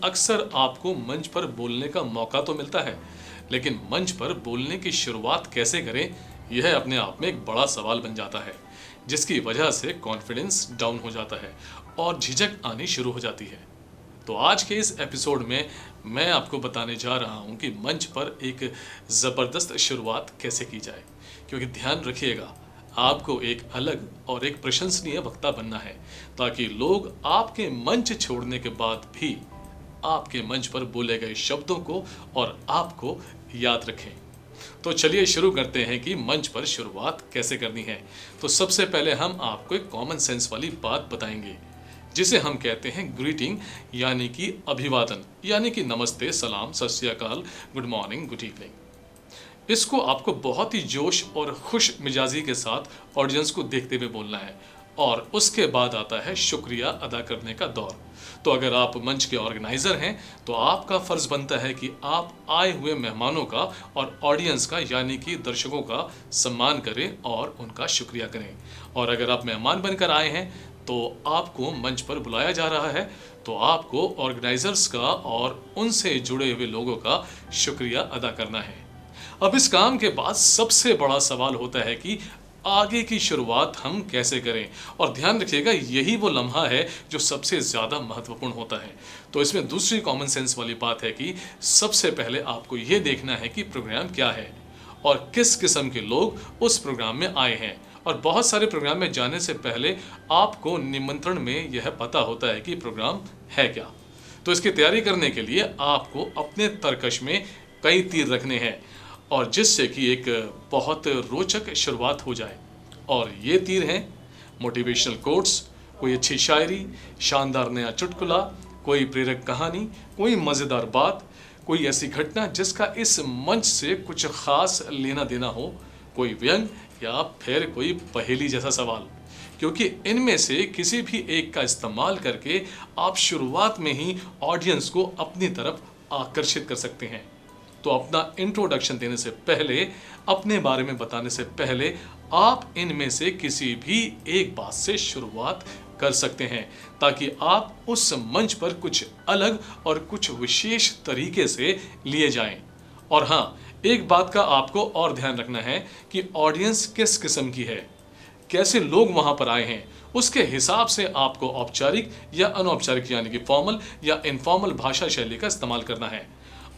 अक्सर आपको मंच पर बोलने का मौका तो मिलता है, लेकिन मंच पर बोलने की शुरुआत कैसे करें, यह अपने आप में एक बड़ा सवाल बन जाता है, जिसकी वजह से कॉन्फिडेंस डाउन हो जाता है और झिझक आनी शुरू हो जाती है। तो आज के इस एपिसोड में मैं आपको बताने जा रहा हूं कि मंच पर एक ज़बरदस्त शुरुआत कैसे की जाए, क्योंकि ध्यान रखिएगा, आपको एक अलग और एक प्रशंसनीय वक्ता बनना है, ताकि लोग आपके मंच छोड़ने के बाद भी आपके मंच पर बोले गए शब्दों को और आपको याद रखें। तो चलिए शुरू करते हैं कि मंच पर शुरुआत कैसे करनी है। तो सबसे पहले हम आपको एक कॉमन सेंस वाली बात बताएंगे, जिसे हम कहते हैं ग्रीटिंग, यानी कि अभिवादन, यानी कि नमस्ते, सलाम, सत श्री अकाल, गुड मॉर्निंग, गुड इवनिंग। इसको आपको बहुत ही जोश और खुश मिजाजी के साथ ऑडियंस को देखते हुए बोलना है, और उसके बाद आता है शुक्रिया अदा करने का दौर। तो अगर आप मंच के ऑर्गेनाइजर हैं तो आपका फर्ज बनता है कि आप आए हुए मेहमानों का और ऑडियंस का, यानी कि दर्शकों का सम्मान करें और उनका शुक्रिया करें। और अगर आप मेहमान बनकर आए हैं तो आपको मंच पर बुलाया जा रहा है, तो आपको ऑर्गेनाइजर्स का और उनसे जुड़े हुए लोगों का शुक्रिया अदा करना है। अब इस काम के बाद सबसे बड़ा सवाल होता है कि आगे की शुरुआत हम कैसे करें, और ध्यान रखिएगा, यही वो लम्हा है जो सबसे ज़्यादा महत्वपूर्ण होता है। तो इसमें दूसरी कॉमन सेंस वाली बात है कि सबसे पहले आपको ये देखना है कि प्रोग्राम क्या है और किस किस्म के लोग उस प्रोग्राम में आए हैं। और बहुत सारे प्रोग्राम में जाने से पहले आपको निमंत्रण में यह पता होता है कि प्रोग्राम है क्या। तो इसकी तैयारी करने के लिए आपको अपने तरकश में कई तीर रखने हैं, और जिससे कि एक बहुत रोचक शुरुआत हो जाए। और ये तीर हैं मोटिवेशनल कोट्स, कोई अच्छी शायरी, शानदार नया चुटकुला, कोई प्रेरक कहानी, कोई मज़ेदार बात, कोई ऐसी घटना जिसका इस मंच से कुछ खास लेना देना हो, कोई व्यंग, या फिर कोई पहेली जैसा सवाल। क्योंकि इनमें से किसी भी एक का इस्तेमाल करके आप शुरुआत में ही ऑडियंस को अपनी तरफ आकर्षित कर सकते हैं। तो अपना इंट्रोडक्शन देने से पहले, अपने बारे में बताने से पहले, आप इनमें से किसी भी एक बात से शुरुआत कर सकते हैं, ताकि आप उस मंच पर कुछ अलग और कुछ विशेष तरीके से लिए जाएं। और हाँ, एक बात का आपको और ध्यान रखना है कि ऑडियंस किस किस्म की है, कैसे लोग वहां पर आए हैं, उसके हिसाब से आपको औपचारिक या अनौपचारिक, यानी कि फॉर्मल या इनफॉर्मल भाषा शैली का इस्तेमाल करना है।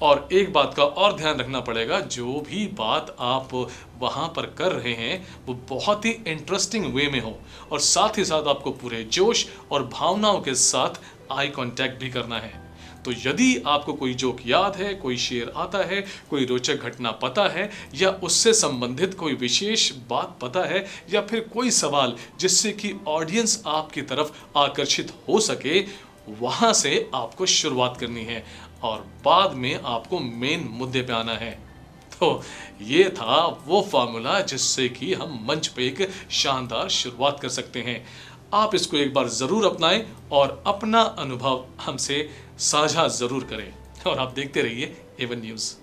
और एक बात का और ध्यान रखना पड़ेगा, जो भी बात आप वहाँ पर कर रहे हैं वो बहुत ही इंटरेस्टिंग वे में हो, और साथ ही साथ आपको पूरे जोश और भावनाओं के साथ आई कांटेक्ट भी करना है। तो यदि आपको कोई जोक याद है, कोई शेर आता है, कोई रोचक घटना पता है, या उससे संबंधित कोई विशेष बात पता है, या फिर कोई सवाल जिससे कि ऑडियंस आपकी तरफ आकर्षित हो सके, वहाँ से आपको शुरुआत करनी है और बाद में आपको मेन मुद्दे पे आना है। तो ये था वो फार्मूला जिससे कि हम मंच पे एक शानदार शुरुआत कर सकते हैं। आप इसको एक बार ज़रूर अपनाएं और अपना अनुभव हमसे साझा ज़रूर करें, और आप देखते रहिए एवन न्यूज़।